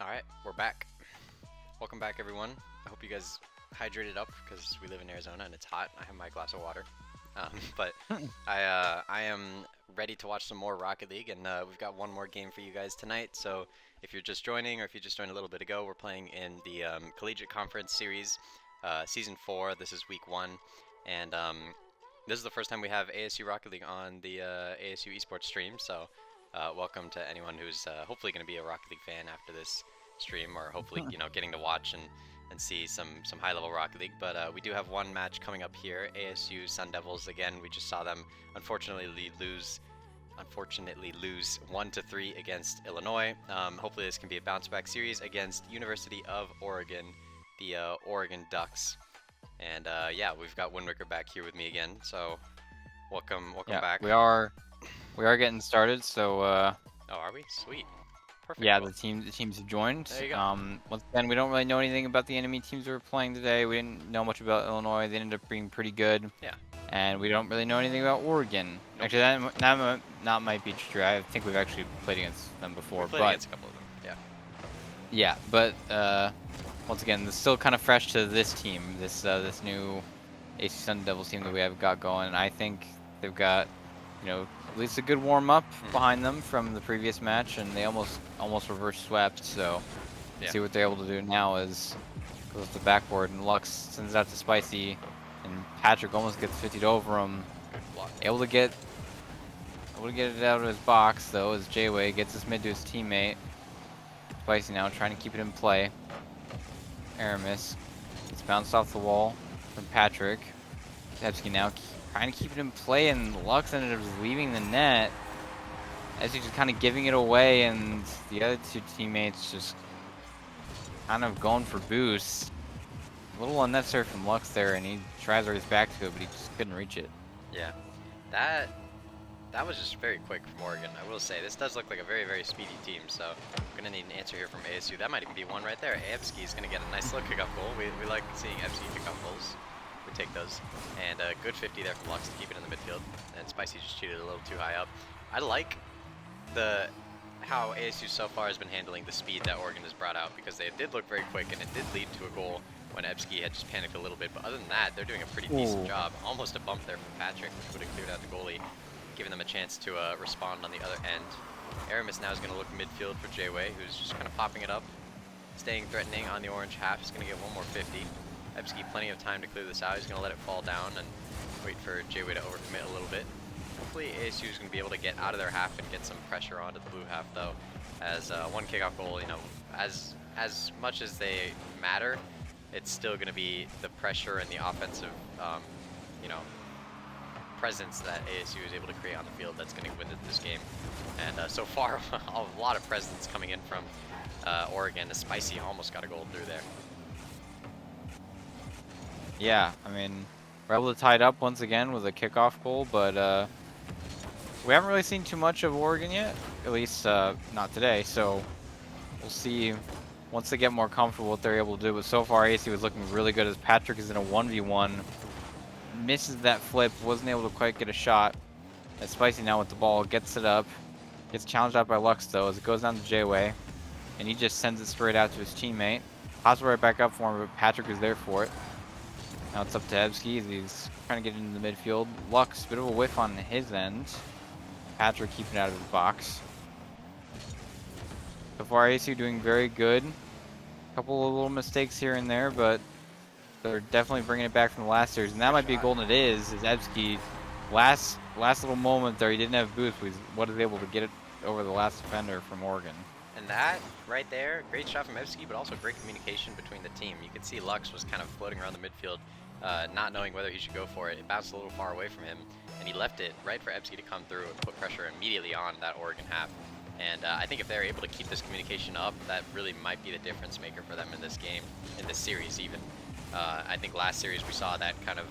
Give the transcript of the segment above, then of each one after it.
Alright, we're back. Welcome back, everyone. I hope you guys hydrated up because we live in Arizona and it's hot. I have my glass of water. But I am ready to watch some more Rocket League, and we've got one more game for you guys tonight. So if you're just joining, or if you just joined a little bit ago, we're playing in the Collegiate Conference Series, Season 4. This is Week 1, and this is the first time we have ASU Rocket League on the ASU Esports stream. So welcome to anyone who's hopefully going to be a Rocket League fan after this stream, or hopefully getting to watch and see some high-level Rocket League. But we do have one match coming up here. ASU Sun Devils, again, we just saw them unfortunately lose 1-3 against Illinois. Hopefully this can be a bounce-back series against University of Oregon, the Oregon Ducks. And yeah, we've got Windwicker back here with me again, so welcome back. We are getting started, so oh, are we? Sweet. Perfect. yeah, the teams have joined. There you go. Once again, we don't really know anything about the enemy teams we were playing today. We didn't know much about Illinois. They ended up being pretty good. Yeah. And we don't really know anything about Oregon. Nope. Actually, that might be true. I think we've actually played against them before. We've played against a couple of them. Yeah. Yeah, but once again, it's still kind of fresh to this team, this new AC Sun Devils team that we have got going. And I think they've got, at least a good warm up behind them from the previous match, and they almost reverse swept. So see what they're able to do now is goes to the backboard, and Lux sends it out to Spicy, and Patrick almost gets 50'd over him. Able to get it out of his box though, as J-Way gets his mid to his teammate. Spicy now trying to keep it in play. Aramis gets bounced off the wall from Patrick. Tepsky now trying to keep it in play, and Lux ended up leaving the net as he's just kind of giving it away, and the other two teammates just kind of going for boosts. A little unnecessary from Lux there, and he tries to race back to it, but he just couldn't reach it. Yeah. That was just very quick from Oregon. I will say, this does look like a very, very speedy team, so I'm going to need an answer here from ASU. That might even be one right there. Ebski's going to get a nice little kick-off goal. We like seeing Ebski kick-off goals. We take those. And a good 50 there from Lux to keep it in the midfield. And Spicy just cheated a little too high up. I like how ASU so far has been handling the speed that Oregon has brought out, because they did look very quick, and it did lead to a goal when Ebski had just panicked a little bit. But other than that, they're doing a pretty decent job. Almost a bump there from Patrick, which would have cleared out the goalie, giving them a chance to respond on the other end. Aramis now is going to look midfield for J-Way, who's just kind of popping it up, staying threatening on the orange half. He's going to get one more 50. Ebski plenty of time to clear this out. He's going to let it fall down and wait for J-Way to overcommit a little bit. Hopefully ASU is going to be able to get out of their half and get some pressure onto the blue half, though, as one kickoff goal, as much as they matter, it's still going to be the pressure and the offensive, presence that ASU is able to create on the field that's going to win this game. And so far, a lot of presence coming in from Oregon. The Spicy almost got a goal through there. Yeah, I mean, we're able to tie it up once again with a kickoff goal, but we haven't really seen too much of Oregon yet, at least not today. So we'll see once they get more comfortable what they're able to do. But so far, AC was looking really good as Patrick is in a 1v1. Misses that flip, wasn't able to quite get a shot. As Spicy now with the ball, gets it up. Gets challenged out by Lux though, as it goes down to J-Way. And he just sends it straight out to his teammate. Pops it right back up for him, but Patrick is there for it. Now it's up to Ebski as he's trying to get into the midfield. Lux, bit of a whiff on his end. Patrick keeping it out of his box. So far, AC doing very good. A couple of little mistakes here and there, but they're definitely bringing it back from the last series. And that might be a goal, and it is Ebski, last little moment there, he didn't have boost, but he was able to get it over the last defender from Oregon. And that right there, great shot from Ebski, but also great communication between the team. You could see Lux was kind of floating around the midfield, not knowing whether he should go for it. It bounced a little far away from him, and he left it right for Ebski to come through and put pressure immediately on that Oregon half. And I think if they're able to keep this communication up, that really might be the difference maker for them in this game, in this series even. I think last series we saw that kind of,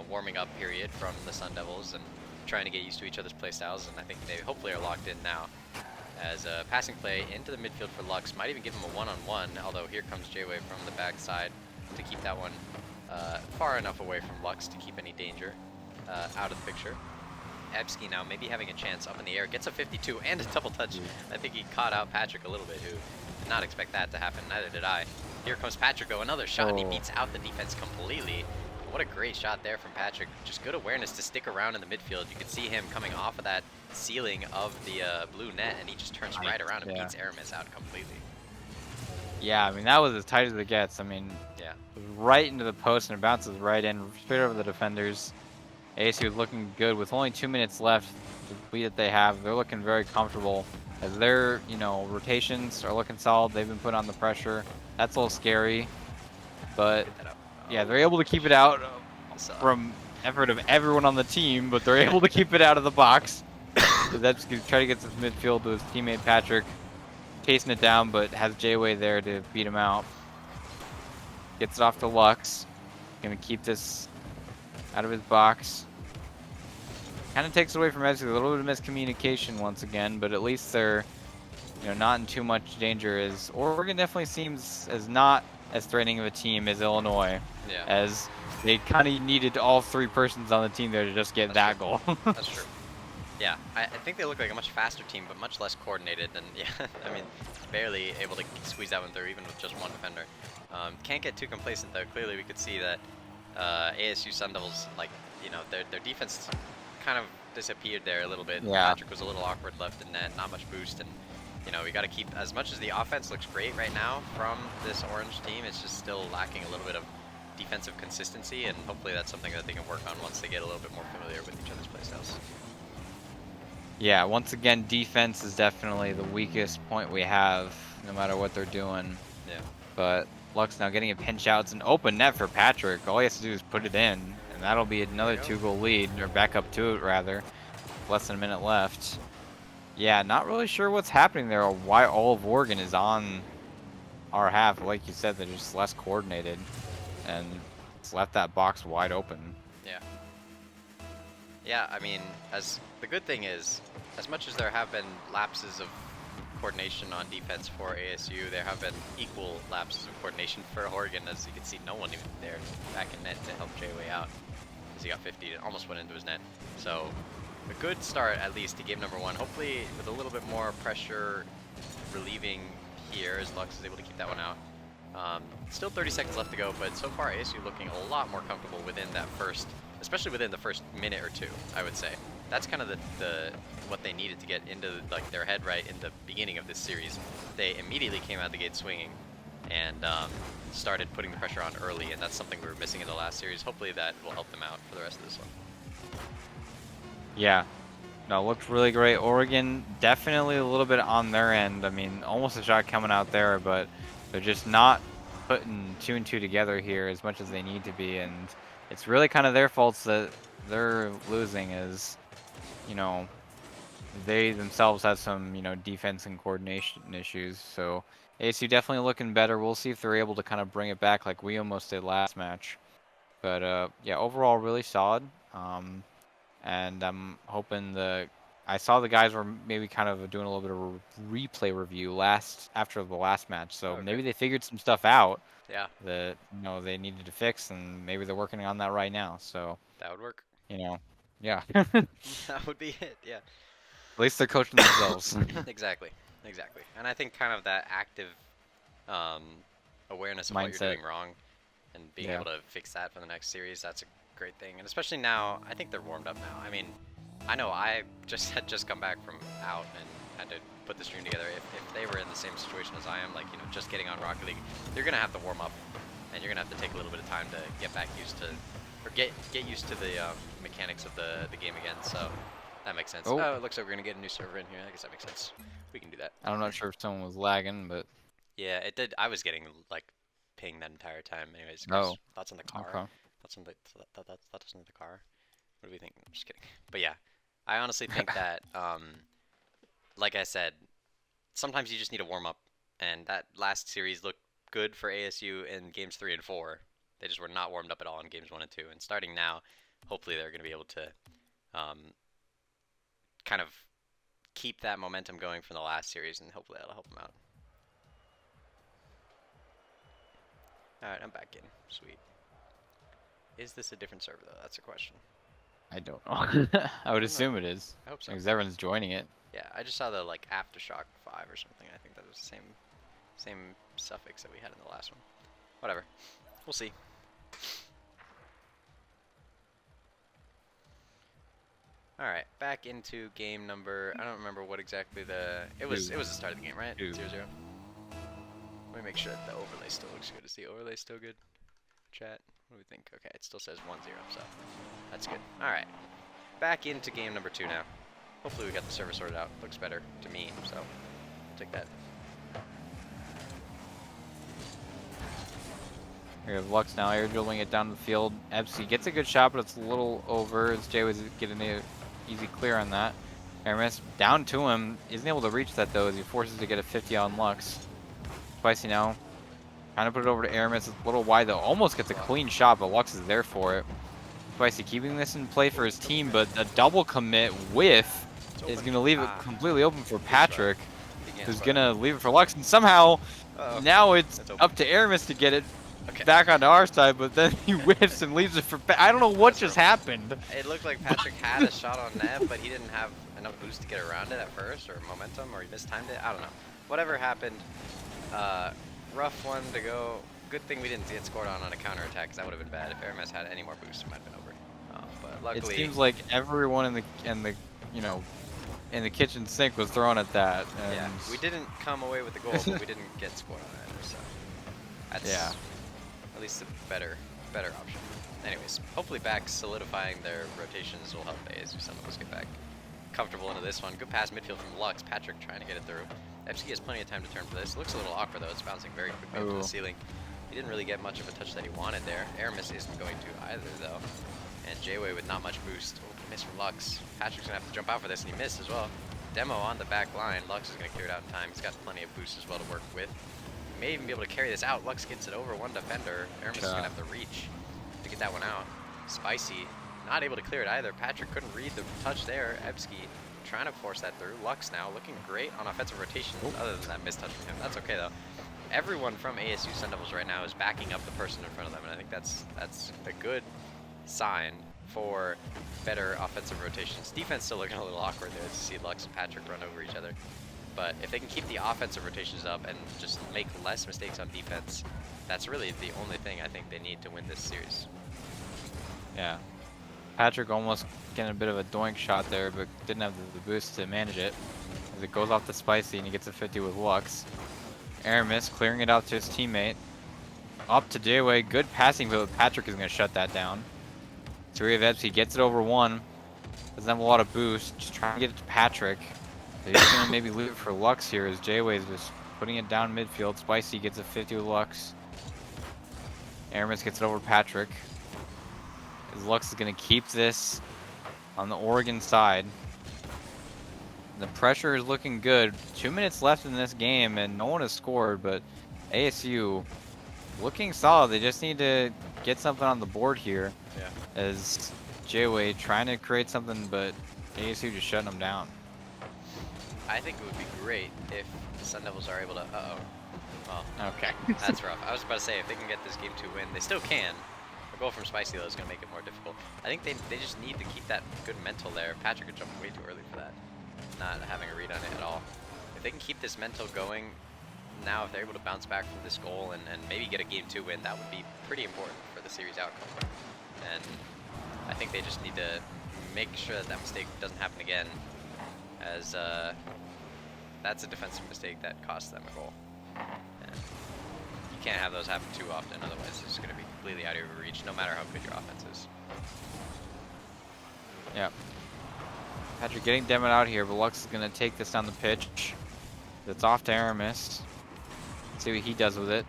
warming up period from the Sun Devils and trying to get used to each other's play styles, and I think they hopefully are locked in now. As a passing play into the midfield for Lux might even give him a one-on-one, although here comes J-Way from the backside to keep that one far enough away from Lux to keep any danger out of the picture. Ebski now maybe having a chance up in the air, gets a 52 and a double touch. I think he caught out Patrick a little bit, who not expect that to happen. Neither did I. Here comes Patrick, though. Another shot, and he Oh. beats out the defense completely. What a great shot there from Patrick. Just good awareness to stick around in the midfield. You can see him coming off of that ceiling of the blue net, and he just turns right around and beats Aramis out completely. Yeah, I mean, that was as tight as it gets. I mean, Yeah. right into the post, and it bounces right in, straight over the defenders. ASU is looking good with only 2 minutes left. The lead that they have, they're looking very comfortable. As their, rotations are looking solid, they've been put on the pressure. That's a little scary, but Get that up. yeah, they're able to keep it out from effort of everyone on the team, but they're able to keep it out of the box. So that's going to try to get to the midfield with his teammate Patrick, chasing it down, but has J-Way there to beat him out. Gets it off to Lux. Going to keep this out of his box. Kind of takes away from Ezzy. A little bit of miscommunication once again, but at least they're not in too much danger. As Oregon definitely seems as not as threatening of a team as Illinois. Yeah. As they kind of needed all 3 persons on the team there to just get that goal. That's true. Yeah, I think they look like a much faster team, but much less coordinated. And yeah, I mean, barely able to squeeze that one through, even with just one defender. Can't get too complacent though. Clearly, we could see that ASU Sun Devils, like, their defense kind of disappeared there a little bit. Yeah. Patrick was a little awkward left in net, not much boost, and we got to keep, as much as the offense looks great right now from this orange team, it's just still lacking a little bit of defensive consistency, and hopefully that's something that they can work on once they get a little bit more familiar with each other's playstyles. Yeah, once again, defense is definitely the weakest point we have, no matter what they're doing. Yeah. But Lux now getting a pinch out. It's an open net for Patrick. All he has to do is put it in, and that'll be another 2-goal lead, or back up to it, rather. Less than a minute left. Yeah, not really sure what's happening there, or why all of Oregon is on our half. Like you said, they're just less coordinated, and it's left that box wide open. Yeah. Yeah, I mean, the good thing is, as much as there have been lapses of coordination on defense for ASU, there have been equal lapses of coordination for Oregon. As you can see, no one even there back in net to help J-Way out, as he got 50 and almost went into his net. So a good start, at least, to game number 1. Hopefully with a little bit more pressure relieving here, as Lux is able to keep that one out. Still 30 seconds left to go, but so far ASU looking a lot more comfortable within that first, especially within the first minute or 2, I would say. That's kind of what they needed to get into their head right in the beginning of this series. They immediately came out the gate swinging and started putting the pressure on early, and that's something we were missing in the last series. Hopefully that will help them out for the rest of this one. Yeah. No, looked really great. Oregon definitely a little bit on their end. I mean, almost a shot coming out there, but they're just not putting 2 and 2 together here as much as they need to be, and it's really kind of their faults that they're losing, as they themselves have some defense and coordination issues. So ASU definitely looking better. We'll see if they're able to kind of bring it back like we almost did last match. But yeah, overall really solid. And I'm hoping I saw the guys were maybe kind of doing a little bit of a replay review after the last match, so Okay. maybe they figured some stuff out. Yeah. That they needed to fix, and maybe they're working on that right now. So that would work. Yeah. That would be it. Yeah. At least they're coaching themselves. Exactly. And I think kind of that active awareness of what you're doing wrong and being able to fix that for the next series, that's a great thing. And especially now, I think they're warmed up now. I mean, I know I had just come back from out and had to put the stream together. If they were in the same situation as I am, like, just getting on Rocket League, you're going to have to warm up, and you're going to have to take a little bit of time to get back used to, or get used to the mechanics of the game again. So that makes sense. Oh, it looks like we're going to get a new server in here. I guess that makes sense. We can do that. I'm not sure if someone was lagging, but yeah, it did. I was getting like ping that entire time. Anyways, thoughts on the car? Okay. Thoughts on the car? What do we think? I'm just kidding. But yeah, I honestly think that, like I said, sometimes you just need to warm up, and that last series looked good for ASU in games 3 and 4. They just were not warmed up at all in games 1 and 2. And starting now, hopefully they're going to be able to kind of keep that momentum going from the last series, and hopefully that'll help them out. Alright, I'm back in. Sweet. Is this a different server, though? That's a question. I don't know. I would assume it is. I hope so. Because everyone's joining it. Yeah, I just saw the, like, Aftershock 5 or something. I think that was the Same suffix that we had in the last one. Whatever. We'll see. Alright, back into game number... I don't remember what exactly the... It was the start of the game, right? 0-0. Let me make sure that the overlay still looks good. Is the overlay still good? Chat? What do we think? Okay, it still says 1-0, so that's good. Alright, back into game number 2 now. Hopefully we got the server sorted out. Looks better to me, so I'll take that. We have Lux now air dribbling it down the field. Ebsky gets a good shot, but it's a little over as Jay was getting an easy clear on that. Aramis down to him. Isn't able to reach that though as he forces to get a 50 on Lux. Spicy now. Trying to put it over to Aramis. It's a little wide though. Almost gets a clean shot, but Lux is there for it. Spicy keeping this in play for his team, but a double commit whiff is going to leave it completely open for Patrick, who's going to leave it for Lux. And somehow, now it's up to Aramis to get it back onto our side, but then he whiffs and leaves it for... I don't know what just happened. It looked like Patrick had a shot on net, but he didn't have enough boost to get around it at first, or momentum, or he mistimed it. I don't know. Whatever happened, rough one to go. Good thing we didn't get scored on a counterattack, because that would have been bad. If Aramis had any more boost, it might have been over. But luckily... It seems like everyone in the you know, in the kitchen sink was throwing at that. And yeah, we didn't come away with the goal, but we didn't get scored on either, so... That's at least a better option. Anyways, hopefully back solidifying their rotations will help ASU some of us get back comfortable into this one. Good pass midfield from Lux. Patrick trying to get it through. Ebsky has plenty of time to turn for this. Looks a little awkward though. It's bouncing very quickly into the ceiling. He didn't really get much of a touch that he wanted there. Aramis isn't going to either though. And J-Way with not much boost. Oh, miss from Lux. Patrick's gonna have to jump out for this, and he missed as well. Demo on the back line. Lux is gonna clear it out in time. He's got plenty of boost as well to work with. May even be able to carry this out. Lux gets it over one defender. Aramis is going to have to reach to get that one out. Spicy, not able to clear it either. Patrick couldn't read the touch there. Ebsky trying to force that through. Lux now looking great on offensive rotation, other than that missed touch from him. That's okay though. Everyone from ASU Sun Devils right now is backing up the person in front of them, and I think that's a good sign for better offensive rotations. Defense still looking a little awkward there to see Lux and Patrick run over each other. But if they can keep the offensive rotations up and just make less mistakes on defense, that's really the only thing I think they need to win this series. Yeah. Patrick almost getting a bit of a doink shot there, but didn't have the boost to manage it. As it goes off the Spicy and he gets a 50 with Lux. Aramis clearing it out to his teammate. Up to J-Way. Good passing, but Patrick is going to shut that down. He gets it over one. Doesn't have a lot of boost. Just trying to get it to Patrick. He's going to maybe leave it for Lux here as J-Way is just putting it down midfield. Spicy gets a 50 with Lux. Aramis gets it over Patrick. As Lux is going to keep this on the Oregon side. The pressure is looking good. 2 minutes left in this game and no one has scored, but ASU looking solid. They just need to get something on the board here. Yeah. As J-Way trying to create something, but ASU just shutting them down. I think it would be great if the Sun Devils are able to... Well, okay. That's rough. I was about to say, if they can get this game to win, they still can. A goal from Spicy, though, is going to make it more difficult. I think they just need to keep that good mental there. Patrick jumped way too early for that. Not having a read on it at all. If they can keep this mental going, now if they're able to bounce back from this goal and maybe get a Game 2 win, that would be pretty important for the series outcome. And I think they just need to make sure that that mistake doesn't happen again, as that's a defensive mistake that costs them a goal. And you can't have those happen too often, otherwise it's going to be completely out of your reach, no matter how good your offense is. Yeah. Patrick getting demoed out here, but Lux is going to take this down the pitch. It's off to Aramis. Let's see what he does with it.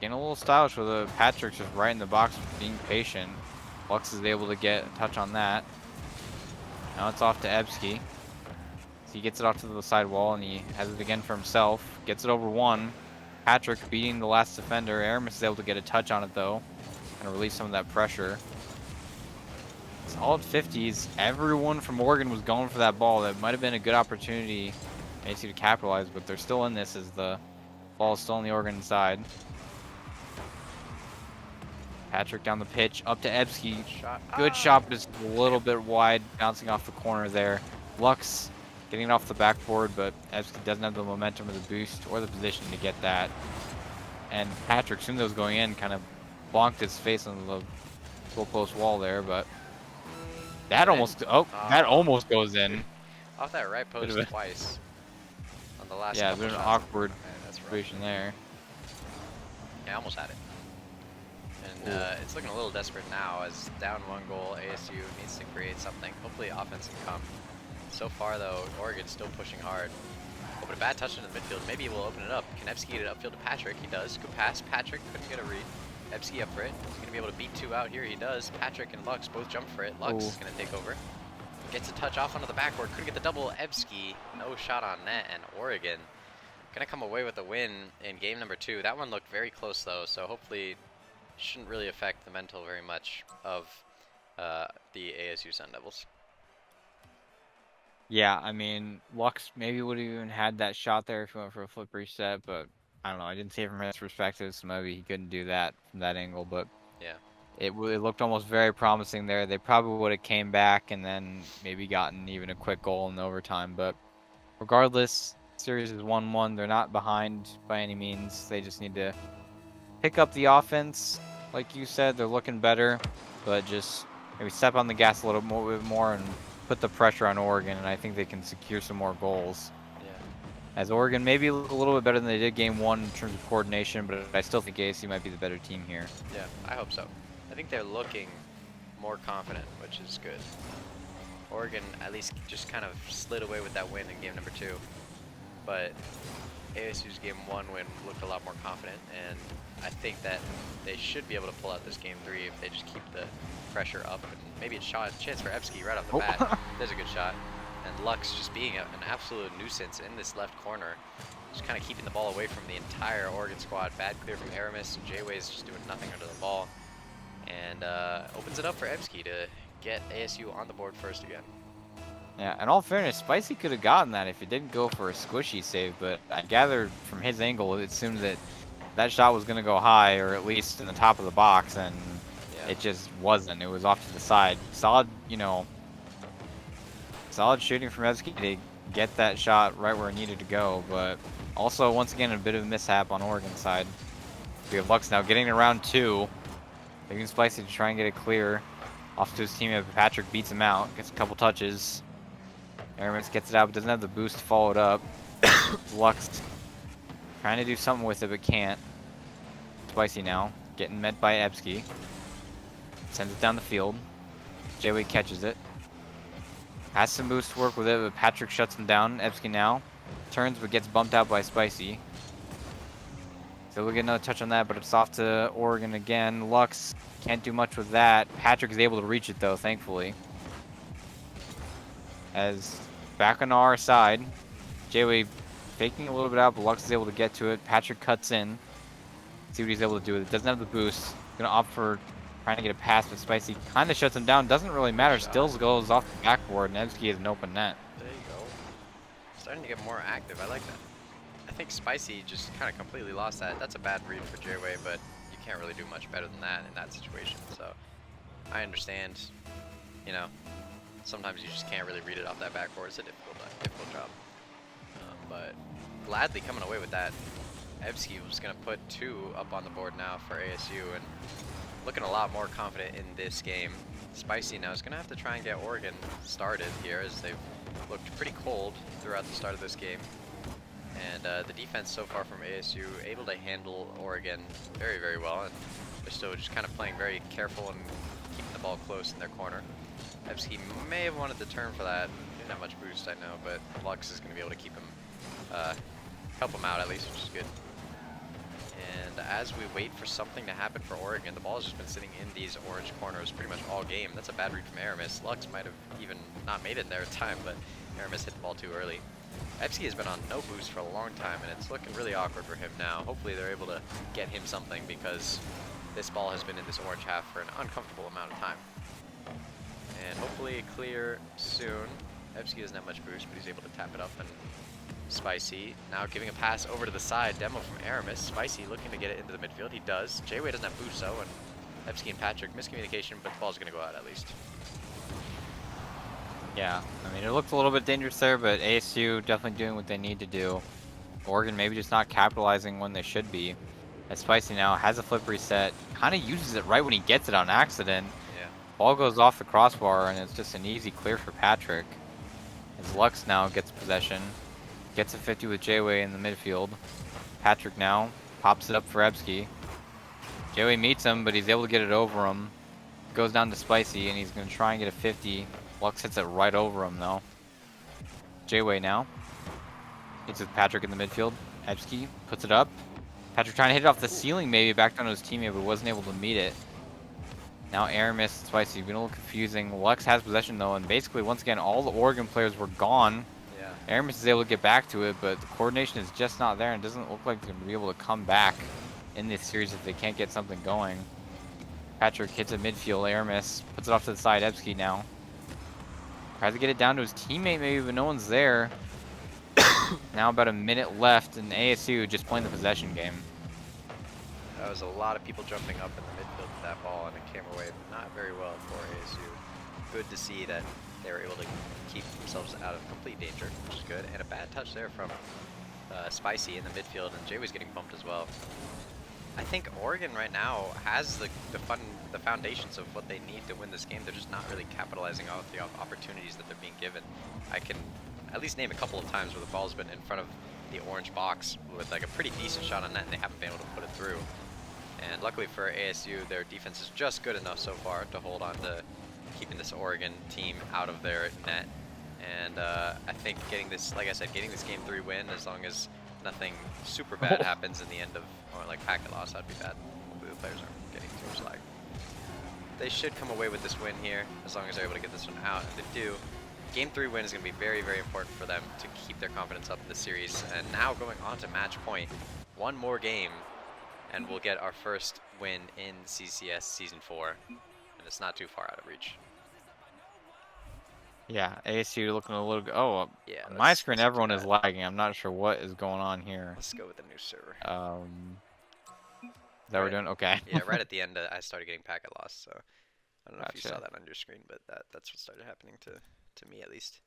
Getting a little stylish with it. Patrick's just right in the box, being patient. Lux is able to get a touch on that. Now it's off to Ebsky. He gets it off to the side wall and he has it again for himself. Gets it over one. Patrick beating the last defender. Aramis is able to get a touch on it though, and release some of that pressure. Solid 50s. Everyone from Oregon was going for that ball. That might have been a good opportunity to capitalize, but they're still in this as the ball is still on the Oregon side. Patrick down the pitch, up to Ebsky. Good shot, but just a little bit wide, bouncing off the corner there. Lux getting it off the backboard, but Evsky doesn't have the momentum or the boost or the position to get that. And Patrick, soon as it was going in, kind of bonked his face on the goalpost wall there, but that And almost, oh, that oh, almost goes in. off that right Bit of post a, twice on the last yeah, a couple bit of an shots. awkward Man, that's rough. situation there. Yeah, I almost had it. And it's looking a little desperate now as down 1 goal, ASU needs to create something. Hopefully offense can come. So far though, Oregon's still pushing hard. Oh, but a bad touch into the midfield. Maybe we'll open it up. Can Evsky get it upfield to Patrick? He does. Good pass. Patrick couldn't get a read. Evsky up for it. He's going to be able to beat 2 out here. He does. Patrick and Lux both jump for it. Lux is going to take over. Gets a touch off onto the backboard. Couldn't get the double. Evsky, no shot on net. And Oregon going to come away with a win in game number 2. That one looked very close though, so hopefully shouldn't really affect the mental very much of the ASU Sun Devils. Yeah, I mean, Lux maybe would have even had that shot there if he went for a flip reset, but I don't know. I didn't see it from his perspective, so maybe he couldn't do that from that angle, but Yeah. it looked almost very promising there. They probably would have came back and then maybe gotten even a quick goal in overtime, but regardless, series is 1-1. They're not behind by any means. They just need to pick up the offense. Like you said, they're looking better, but just maybe step on the gas a little bit more and put the pressure on Oregon, and I think they can secure some more goals. Yeah. As Oregon maybe a little bit better than they did game 1 in terms of coordination, but I still think ASU might be the better team here. Yeah, I hope so. I think they're looking more confident, which is good. Oregon at least just kind of slid away with that win in game number 2, but ASU's game 1 win looked a lot more confident, and I think that they should be able to pull out this game 3 if they just keep the pressure up, and maybe a chance for Evsky right off the bat. There's a good shot. And Lux just being an absolute nuisance in this left corner, just kind of keeping the ball away from the entire Oregon squad. Bad clear from Aramis, and J-Way's just doing nothing under the ball, and opens it up for Evsky to get ASU on the board first again. Yeah, in all fairness, Spicy could have gotten that if it didn't go for a squishy save, but I gathered from his angle, it seemed that that shot was going to go high, or at least in the top of the box, and Yeah. it just wasn't. It was off to the side. Solid, solid shooting from Evsky to get that shot right where it needed to go, but also, once again, a bit of a mishap on Oregon's side. We have Lux now getting around 2. Leaving Spicy to try and get it clear. Off to his teammate, Patrick beats him out, gets a couple touches. Aramis gets it out, but doesn't have the boost to follow it up. Lux trying to do something with it, but can't. Spicy now, getting met by Evsky. Sends it down the field. J-Way catches it. Has some boost to work with it, but Patrick shuts him down. Evsky now turns, but gets bumped out by Spicy. So we'll get another touch on that, but it's off to Oregon again. Lux can't do much with that. Patrick is able to reach it, though, thankfully. As back on our side, J-Way faking a little bit out, but Lux is able to get to it. Patrick cuts in. See what he's able to do with it. Doesn't have the boost. Gonna opt for trying to get a pass, but Spicy kind of shuts him down. Doesn't really matter. Still goes off the backboard, and Evsky has an open net. There you go. Starting to get more active. I like that. I think Spicy just kind of completely lost that. That's a bad read for J-Way, but you can't really do much better than that in that situation. So I understand, sometimes you just can't really read it off that backboard. It's a difficult job. But gladly coming away with that. Evsky was going to put 2 up on the board now for ASU, and looking a lot more confident in this game. Spicy now is going to have to try and get Oregon started here, as they've looked pretty cold throughout the start of this game. And the defense so far from ASU able to handle Oregon very, very well, and they're still just kind of playing very careful and keeping the ball close in their corner. Evsky may have wanted to turn for that. Didn't have much boost, I know, but Lux is going to be able to keep him, help him out at least, which is good. And as we wait for something to happen for Oregon, the ball has just been sitting in these orange corners pretty much all game. That's a bad read from Aramis. Lux might have even not made it there in time, but Aramis hit the ball too early. Evsky has been on no boost for a long time, and it's looking really awkward for him now. Hopefully they're able to get him something, because this ball has been in this orange half for an uncomfortable amount of time. And hopefully clear soon. Evsky doesn't have much boost, but he's able to tap it up, and Spicy now giving a pass over to the side. Demo from Aramis. Spicy looking to get it into the midfield. He does. J-Way doesn't have boost though, and Evsky and Patrick miscommunication, but the ball's going to go out at least. Yeah, I mean, it looked a little bit dangerous there, but ASU definitely doing what they need to do. Oregon maybe just not capitalizing when they should be. As Spicy now has a flip reset, kind of uses it right when he gets it on accident. Yeah. Ball goes off the crossbar, and it's just an easy clear for Patrick. As Lux now gets possession, gets a 50 with J-Way in the midfield. Patrick now pops it up for Ebsky. J-Way meets him, but he's able to get it over him. Goes down to Spicy, and he's going to try and get a 50. Lux hits it right over him, though. J-Way now. Hits with Patrick in the midfield. Ebsky puts it up. Patrick trying to hit it off the ceiling, maybe back down to his teammate, but wasn't able to meet it. Now Aramis and Spicy, been a little confusing. Lux has possession, though, and basically, once again, all the Oregon players were gone. Yeah. Aramis is able to get back to it, but the coordination is just not there, and it doesn't look like they're going to be able to come back in this series if they can't get something going. Patrick hits a midfield. Aramis puts it off to the side. Ebsky now tries to get it down to his teammate, maybe, but no one's there. Now about a minute left, and ASU just playing the possession game. That was a lot of people jumping up in the midfield with that ball, and it came away not very well for ASU. Good to see that they were able to keep themselves out of complete danger, which is good. And a bad touch there from Spicy in the midfield, and Jay was getting bumped as well. I think Oregon right now has the foundations of what they need to win this game. They're just not really capitalizing off the opportunities that they're being given. I can at least name a couple of times where the ball's been in front of the orange box with like a pretty decent shot on net, and they haven't been able to put it through. And luckily for ASU, their defense is just good enough so far to hold on to keeping this Oregon team out of their net. And I think getting this, like I said, getting this game 3 win, as long as nothing super bad happens in the end of, or like packet loss, that'd be bad. Hopefully the players aren't getting too much lag. They should come away with this win here, as long as they're able to get this one out. If they do, game 3 win is going to be very, very important for them to keep their confidence up in the series. And now going on to match point, one more game, and we'll get our first win in CCS Season 4. And it's not too far out of reach. Yeah, ASU looking a little. Oh, Yeah, on my screen, everyone is lagging. I'm not sure what is going on here. Let's go with the new server. That we're doing okay. Yeah, right at the end, I started getting packet loss. So I don't know if you saw Gotcha. that on your screen, but that's what started happening to me at least.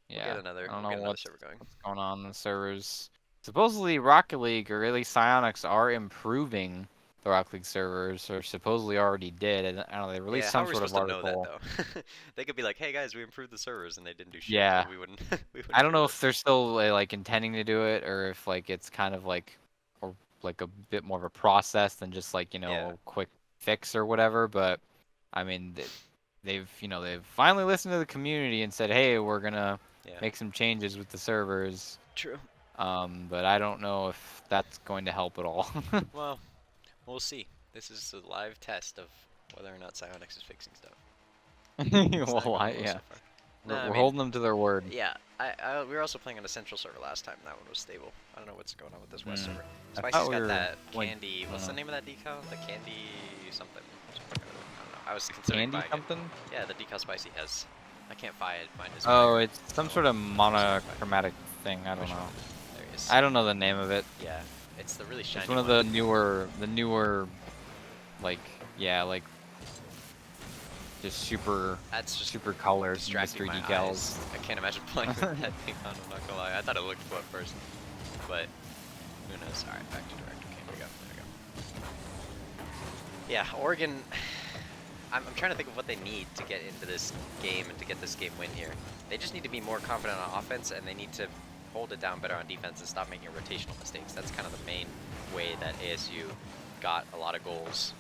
Yeah, We'll get another, I don't we'll get know another server going. what's going on in the servers. Supposedly, Rocket League, or at least Psionics, are improving the Rocket League servers, or supposedly already did. And I don't know, they released some sort of article. How are we supposed to know that, though? They could be like, hey guys, we improved the servers, and they didn't do shit. Yeah. We wouldn't, I don't know if they're still like intending to do it, or if like it's kind of like, or like a bit more of a process than just like, you know, a quick fix or whatever. But I mean, they've finally listened to the community and said, hey, we're gonna make some changes with the servers. True. But I don't know if that's going to help at all. Well, we'll see. This is a live test of whether or not Psionics is fixing stuff. Well, yeah. We're holding them to their word. Yeah, we were also playing on a central server last time. That one was stable. I don't know what's going on with this west server. Spicy's got that candy. What's the name of that decal? The candy something. I don't know. I was considering candy something. Yeah, the decal Spicy has. I can't find his. Oh, it's some sort of monochromatic thing. I don't know. There he is. I don't know the name of it. Yeah, it's the really shiny. It's one of the newer, like like. Just super colors, mystery decals. I can't imagine playing with that thing on, I'm not gonna lie. I thought it looked cool at first, but who knows? Alright, back to direct. Okay, there we go. Yeah, Oregon, I'm trying to think of what they need to get into this game and to get this game win here. They just need to be more confident on offense, and they need to hold it down better on defense and stop making rotational mistakes. That's kind of the main way that ASU got a lot of goals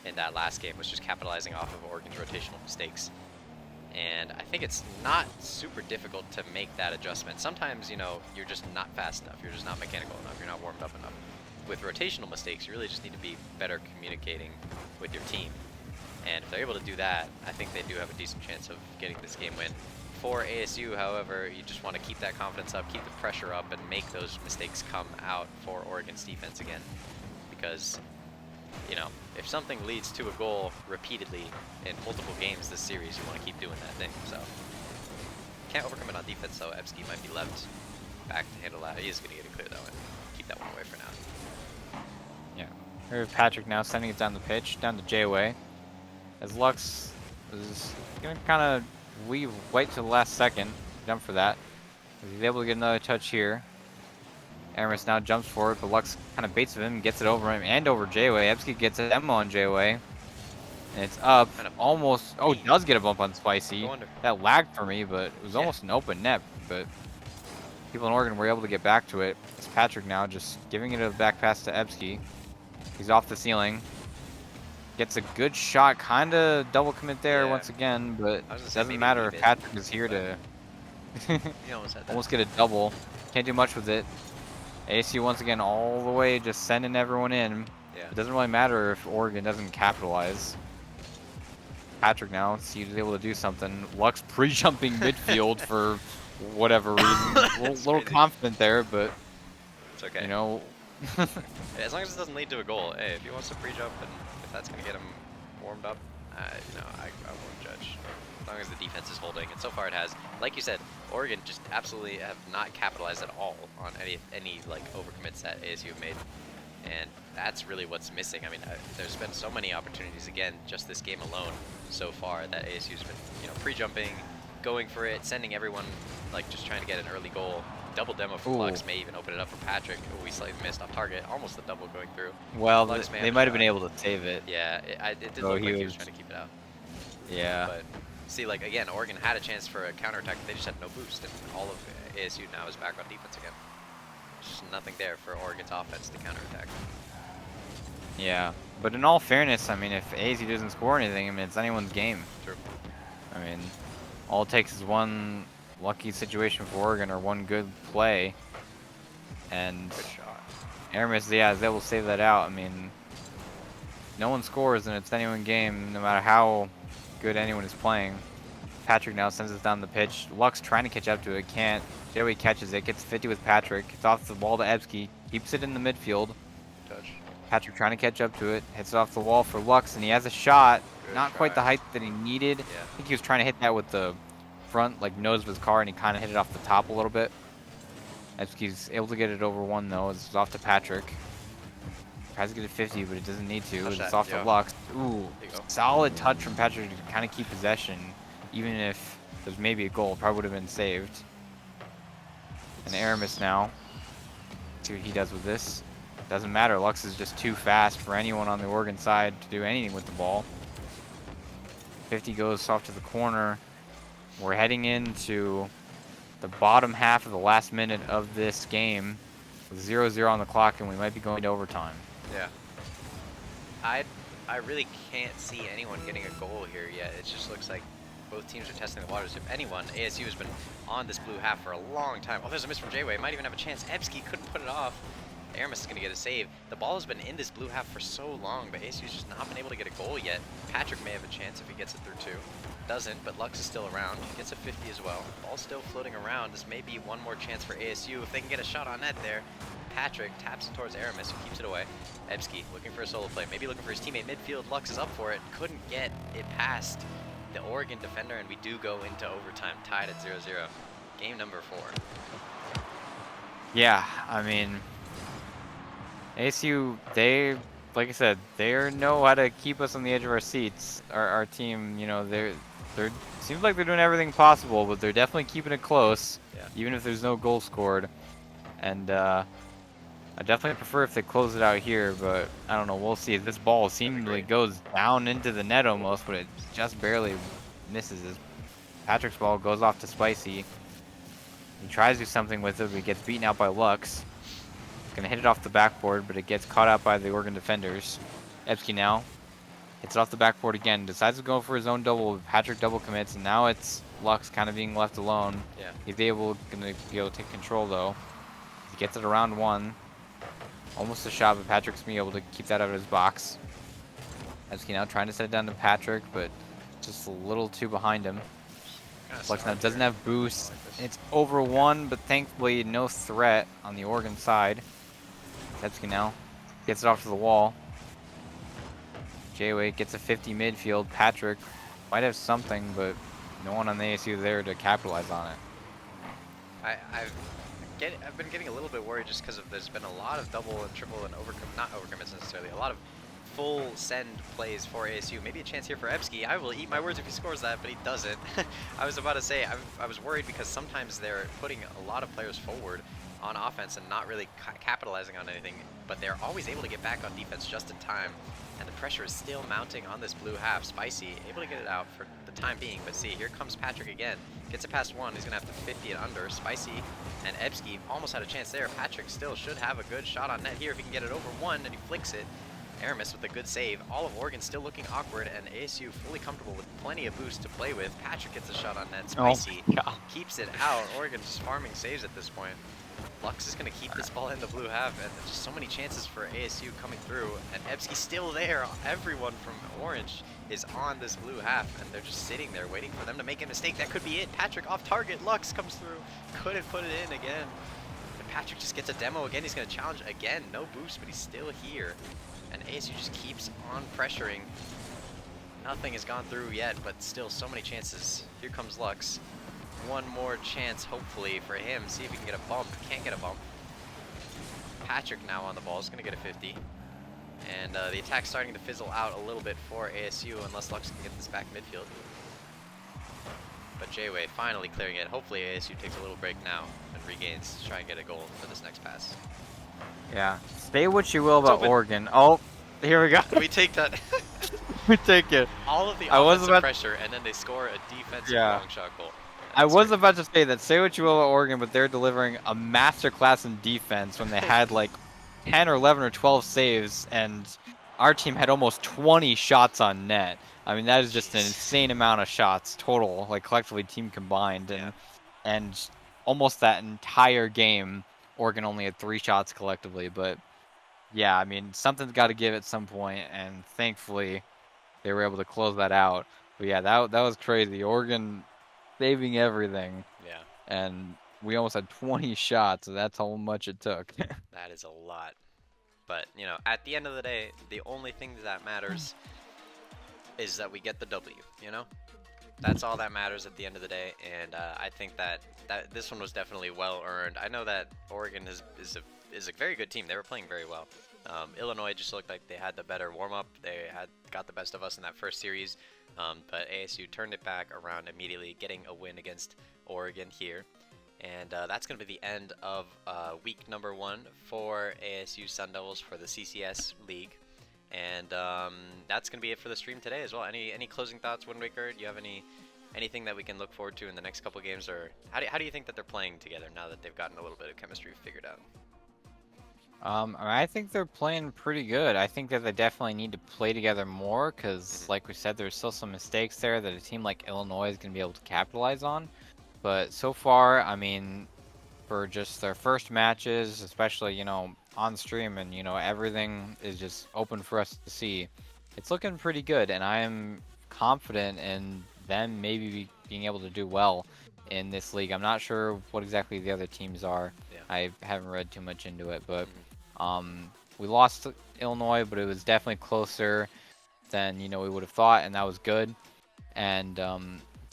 in that last game, was just capitalizing off of Oregon's rotational mistakes. And I think it's not super difficult to make that adjustment. Sometimes, you know, you're just not fast enough, you're just not mechanical enough, you're not warmed up enough. With rotational mistakes, you really just need to be better communicating with your team. And if they're able to do that, I think they do have a decent chance of getting this game win. For ASU, however, you just want to keep that confidence up, keep the pressure up, and make those mistakes come out for Oregon's defense again. Because, you know, if something leads to a goal repeatedly in multiple games this series, you want to keep doing that thing. So, can't overcome it on defense, though. Ebsky might be left back to handle that. He is going to get it clear, though, and keep that one away for now. Yeah. Here's Patrick now sending it down the pitch, down to J-Way. As Lux is going to kind of we wait till the last second, jump for that. He's able to get another touch here. Aramis now jumps for it, but Lux kind of baits him, gets it over him and over J-Way. Ebsky gets a demo on J-Way. And it's up, Kind of almost, oh, does get a bump on Spicy. go under. That lagged for me, but it was Yeah. almost an open net, but people in Oregon were able to get back to it. It's Patrick now just giving it a back pass to Ebsky. He's off the ceiling. Gets a good shot, kind of double commit there Yeah. once again, but I was it gonna say doesn't maybe matter leave if it, Patrick is here to You almost had that. almost get a double. Can't do much with it. ASU once again all the way just sending everyone in. Yeah. It doesn't really matter if Oregon doesn't capitalize. Patrick now, see he's able to do something. Lux pre-jumping midfield for whatever reason. A little crazy. confident there, but It's okay. you know, As long as it doesn't lead to a goal. Hey, if he wants to pre-jump and if that's gonna get him warmed up, you know, I won't judge. As long as the defense is holding, and so far it has. Like you said, Oregon just absolutely have not capitalized at all on any like overcommits that ASU have made, and that's really what's missing. I mean, there's been so many opportunities again, just this game alone so far, that ASU's been, you know, pre-jumping, going for it, sending everyone like just trying to get an early goal. Double demo for Lux may even open it up for Patrick. Oh, we slightly missed off target. Almost a double going through. well, Lux they might have been able to save it. Yeah, it did So look like he he was was- trying to keep it out. Yeah. But see, like again, Oregon had a chance for a counterattack, but they just had no boost, and all of ASU now is back on defense again. There's just nothing there for Oregon's offense to counterattack. Yeah, but in all fairness, I mean, if ASU doesn't score anything, I mean, it's anyone's game. True. I mean, all it takes is one lucky situation for Oregon or one good play, and Good shot. Aramis, yeah, is able to save that out. I mean, no one scores, and it's anyone's game, no matter how good anyone is playing. Patrick now sends it down the pitch. Lux trying to catch up to it, can't. J-Way catches it, gets 50 with Patrick. It's off the ball to Ebsky, keeps it in the midfield. Touch. Patrick trying to catch up to it, hits it off the wall for Lux, and he has a shot. Good Not quite the shot. height that he needed. Yeah. I think he was trying to hit that with the front, like, nose of his car, and he kind of hit it off the top a little bit. Ebsky's able to get it over one, though. It's off to Patrick. Tries to get it 50, but it doesn't need to. Touch It's that, off yeah. to Lux. Ooh, There you go. solid touch from Patrick to kind of keep possession, even if there's maybe a goal. Probably would have been saved. And Aramis now. See what he does with this. Doesn't matter. Lux is just too fast for anyone on the Oregon side to do anything with the ball. 50 goes off to the corner. We're heading into the bottom half of the last minute of this game with 0-0 on the clock, and we might be going to overtime. Yeah. I really can't see anyone getting a goal here yet. It just looks like both teams are testing the waters. If anyone, ASU has been on this blue half for a long time. Oh, there's a miss from J-Way. Might even have a chance. Ebsky couldn't put it off. Aramis is going to get a save. The ball has been in this blue half for so long, but ASU's just not been able to get a goal yet. Patrick may have a chance if he gets it through too. Doesn't, but Lux is still around. Gets a 50 as well. Ball's still floating around. This may be one more chance for ASU if they can get a shot on net there. Patrick taps it towards Aramis, who keeps it away. Ebsky looking for a solo play, maybe looking for his teammate midfield. Lux is up for it. Couldn't get it past the Oregon defender, and we do go into overtime, tied at 0-0. Game number 4. Yeah, I mean, ASU, they, like I said, they know how to keep us on the edge of our seats. Our team, you know, they're seems like they're doing everything possible, but they're definitely keeping it close, Yeah. even if there's no goal scored. And I definitely prefer if they close it out here, but I don't know. We'll see. This ball seemingly great. goes down into the net almost, but it just barely misses. Patrick's ball goes off to Spicy. He tries to do something with it, but he gets beaten out by Lux. Gonna hit it off the backboard, but it gets caught out by the Oregon defenders. Ebsky now hits it off the backboard again. Decides to go for his own double. Patrick double commits, and now it's Lux kind of being left alone. Yeah. He's gonna be able to take control though. He gets it around one. Almost a shot, but Patrick's gonna be able to keep that out of his box. Ebsky now trying to set it down to Patrick, but just a little too behind him. Lux now doesn't have boost. It's over one, but thankfully no threat on the Oregon side. Ebsky now gets it off to the wall. J-Way gets a 50 midfield. Patrick might have something, but no one on the ASU there to capitalize on it. I've been getting a little bit worried just because there's been a lot of double and triple and not overcommits necessarily, a lot of full send plays for ASU. Maybe a chance here for Ebsky. I will eat my words if he scores that, but he doesn't. I was about to say, I was worried because sometimes they're putting a lot of players forward on offense and not really capitalizing on anything, but they're always able to get back on defense just in time. And the pressure is still mounting on this blue half. Spicy able to get it out for the time being, but see, here comes Patrick again. Gets it past one, he's gonna have to 50 it under. Spicy and Ebsky almost had a chance there. Patrick still should have a good shot on net here if he can get it over one, and he flicks it. Aramis with a good save. All of Oregon still looking awkward, and ASU fully comfortable with plenty of boost to play with. Patrick gets a shot on net. Spicy keeps it out. Oregon just farming saves at this point. Lux is going to keep this ball in the blue half, and there's just so many chances for ASU coming through, and Ebsky's still there. Everyone from Orange is on this blue half, and they're just sitting there waiting for them to make a mistake. That could be it. Patrick off target. Lux comes through. Couldn't put it in again. And Patrick just gets a demo again. He's going to challenge again. No boost, but he's still here. And ASU just keeps on pressuring. Nothing has gone through yet, but still so many chances. Here comes Lux. One more chance, hopefully, for him. See if he can get a bump. Can't get a bump. Patrick now on the ball is going to get a 50. And the attack's starting to fizzle out a little bit for ASU, unless Lux can get this back midfield. But J-Way finally clearing it. Hopefully ASU takes a little break now and regains to try and get a goal for this next pass. Yeah. Say what you will about Oregon. Oh, here we go. We take that. We take it. All of the offensive pressure, and then they score a defensive long shot goal. I was about to say that. Say what you will about Oregon, but they're delivering a masterclass in defense when they had like 10 or 11 or 12 saves, and our team had almost 20 shots on net. I mean, that is just an insane amount of shots total, like collectively team combined, and almost that entire game, Oregon only had 3 shots collectively. But yeah, I mean, something's got to give at some point, and thankfully they were able to close that out. But yeah, that was crazy. Oregon saving everything. Yeah. And we almost had 20 shots, so that's how much it took. That is a lot. But, you know, at the end of the day, the only thing that matters is that we get the W, you know? That's all that matters at the end of the day, and I think that this one was definitely well earned. I know that Oregon is a very good team. They were playing very well. Illinois just looked like they had the better warm-up. They got the best of us in that first series. But ASU turned it back around immediately, getting a win against Oregon here. And that's going to be the end of week number 1 for ASU Sun Devils for the CCS League. And that's going to be it for the stream today as well. Any closing thoughts, Wind Waker? Do you have anything that we can look forward to in the next couple games? Or how do you think that they're playing together now that they've gotten a little bit of chemistry figured out? I think they're playing pretty good. I think that they definitely need to play together more because, like we said, there's still some mistakes there that a team like Illinois is going to be able to capitalize on. But so far, I mean, for just their first matches, especially, you know, on stream and, you know, everything is just open for us to see. It's looking pretty good, and I am confident in them maybe being able to do well in this league. I'm not sure what exactly the other teams are. Yeah. I haven't read too much into it, but we lost to Illinois, but it was definitely closer than, you know, we would have thought, and that was good. And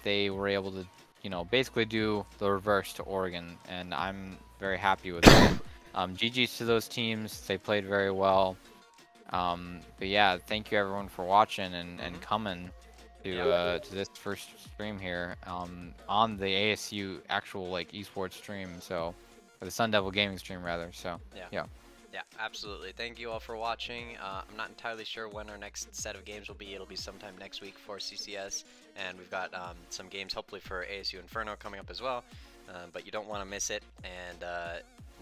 they were able to, you know, basically do the reverse to Oregon, and I'm very happy with that. GG's to those teams. They played very well. But yeah, thank you everyone for watching and coming to this first stream here on the ASU actual like esports stream, so or the Sun Devil Gaming stream rather. So yeah, absolutely. Thank you all for watching. I'm not entirely sure when our next set of games will be. It'll be sometime next week for CCS, and we've got some games hopefully for ASU Inferno coming up as well. But you don't want to miss it, and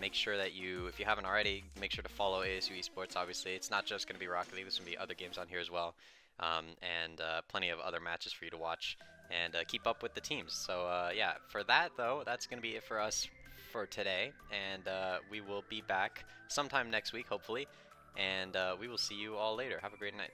make sure that you, if you haven't already, make sure to follow ASU Esports. Obviously, it's not just going to be Rocket League. There's going to be other games on here as well, and plenty of other matches for you to watch and keep up with the teams. So yeah, for that though, that's going to be it for us for today, and we will be back sometime next week, hopefully, and we will see you all later. Have a great night.